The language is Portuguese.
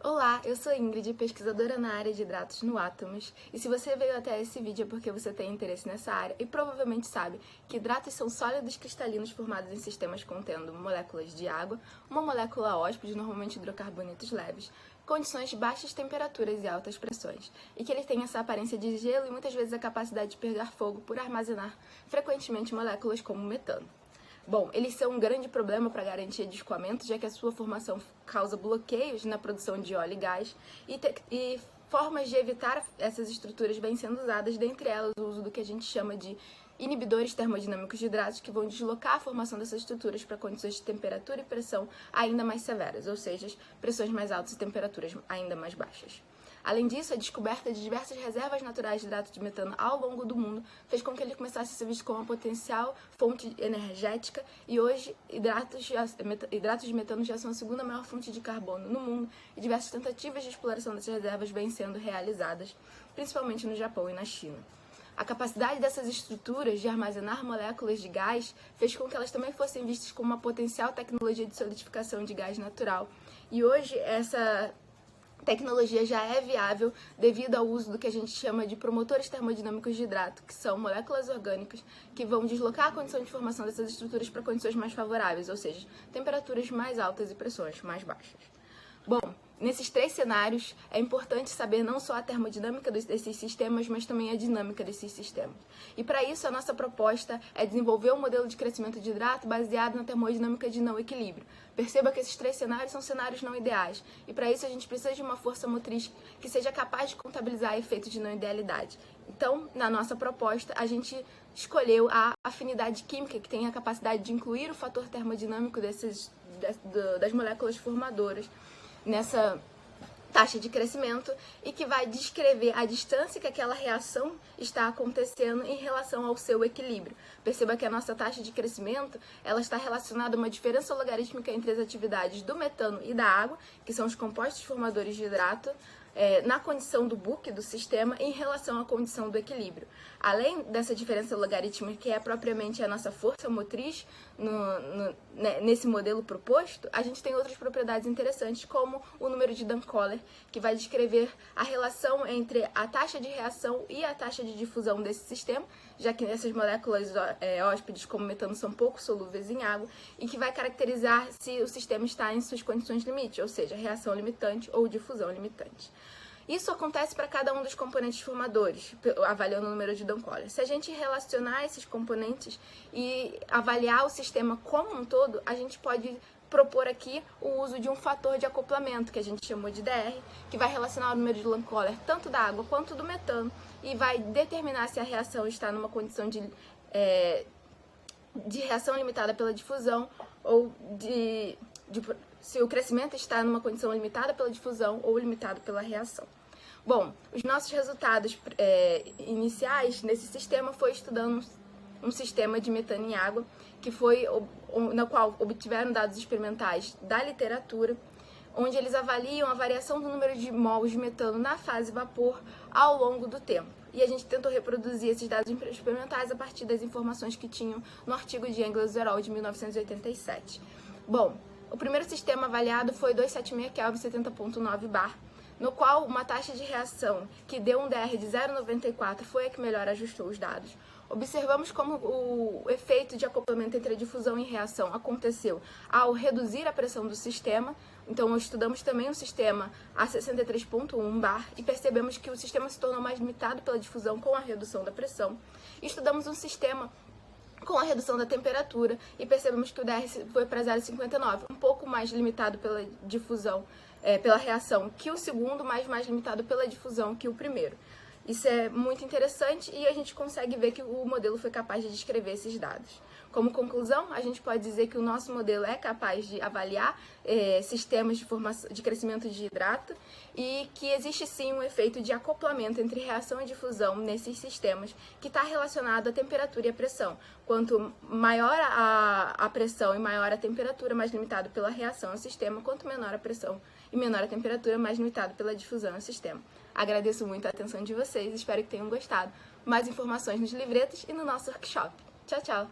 Olá, eu sou Ingrid, pesquisadora na área de hidratos no Átomos, e se você veio até esse vídeo é porque você tem interesse nessa área e provavelmente sabe que hidratos são sólidos cristalinos formados em sistemas contendo moléculas de água, uma molécula hóspede, normalmente hidrocarbonetos leves, condições de baixas temperaturas e altas pressões, e que eles têm essa aparência de gelo e muitas vezes a capacidade de pegar fogo por armazenar frequentemente moléculas como metano. Bom, eles são um grande problema para a garantia de escoamento, já que a sua formação causa bloqueios na produção de óleo e gás, e formas de evitar essas estruturas vêm sendo usadas, dentre elas o uso do que a gente chama de inibidores termodinâmicos de hidratos, que vão deslocar a formação dessas estruturas para condições de temperatura e pressão ainda mais severas, ou seja, pressões mais altas e temperaturas ainda mais baixas. Além disso, a descoberta de diversas reservas naturais de hidrato de metano ao longo do mundo fez com que ele começasse a ser visto como uma potencial fonte energética, e hoje hidratos de metano já são a segunda maior fonte de carbono no mundo, e diversas tentativas de exploração dessas reservas vêm sendo realizadas, principalmente no Japão e na China. A capacidade dessas estruturas de armazenar moléculas de gás fez com que elas também fossem vistas como uma potencial tecnologia de solidificação de gás natural, e hoje essa tecnologia já é viável devido ao uso do que a gente chama de promotores termodinâmicos de hidrato, que são moléculas orgânicas que vão deslocar a condição de formação dessas estruturas para condições mais favoráveis, ou seja, temperaturas mais altas e pressões mais baixas. Bom, nesses três cenários é importante saber não só a termodinâmica desses sistemas, mas também a dinâmica desses sistemas. E para isso a nossa proposta é desenvolver um modelo de crescimento de hidrato baseado na termodinâmica de não equilíbrio. Perceba que esses três cenários são cenários não ideais, e para isso a gente precisa de uma força motriz que seja capaz de contabilizar efeitos de não idealidade. Então, na nossa proposta, a gente escolheu a afinidade química, que tem a capacidade de incluir o fator termodinâmico das moléculas formadoras nessa taxa de crescimento, e que vai descrever a distância que aquela reação está acontecendo em relação ao seu equilíbrio. Perceba que a nossa taxa de crescimento ela está relacionada a uma diferença logarítmica entre as atividades do metano e da água, que são os compostos formadores de hidrato, na condição do book do sistema em relação à condição do equilíbrio. Além dessa diferença logarítmica, que é propriamente a nossa força motriz nesse modelo proposto, a gente tem outras propriedades interessantes, como o número de Dunn-Kohler, que vai descrever a relação entre a taxa de reação e a taxa de difusão desse sistema, já que essas moléculas hóspedes, como metano, são pouco solúveis em água, e que vai caracterizar se o sistema está em suas condições limite, ou seja, reação limitante ou difusão limitante. Isso acontece para cada um dos componentes formadores, avaliando o número de Dunn-Kohler. Se a gente relacionar esses componentes e avaliar o sistema como um todo, a gente pode propor aqui o uso de um fator de acoplamento, que a gente chamou de DR, que vai relacionar o número de Dunn-Kohler tanto da água quanto do metano, e vai determinar se a reação está numa condição de reação limitada pela difusão, ou se o crescimento está numa condição limitada pela difusão ou limitado pela reação. Bom, os nossos resultados iniciais nesse sistema foi estudando um sistema de metano em água, na qual obtiveram dados experimentais da literatura, onde eles avaliam a variação do número de mols de metano na fase vapor ao longo do tempo. E a gente tentou reproduzir esses dados experimentais a partir das informações que tinham no artigo de Engels et al. De 1987. Bom, o primeiro sistema avaliado foi 276 Kelvin 70.9 bar, no qual uma taxa de reação que deu um DR de 0,94 foi a que melhor ajustou os dados. Observamos como o efeito de acoplamento entre a difusão e reação aconteceu ao reduzir a pressão do sistema. Então, estudamos também o sistema a 63.1 bar e percebemos que o sistema se tornou mais limitado pela difusão com a redução da pressão. Estudamos um sistema com a redução da temperatura e percebemos que o DR foi para 0,59, um pouco mais limitado pela difusão, pela reação que o segundo, mas mais limitado pela difusão que o primeiro. Isso é muito interessante e a gente consegue ver que o modelo foi capaz de descrever esses dados. Como conclusão, a gente pode dizer que o nosso modelo é capaz de avaliar sistemas de crescimento de hidrato, e que existe sim um efeito de acoplamento entre reação e difusão nesses sistemas, que está relacionado à temperatura e à pressão. Quanto maior a pressão e maior a temperatura, mais limitado pela reação ao sistema, quanto menor a pressão e menor a temperatura, mais limitado pela difusão ao sistema. Agradeço muito a atenção de vocês, espero que tenham gostado. Mais informações nos livretos e no nosso workshop. Tchau, tchau!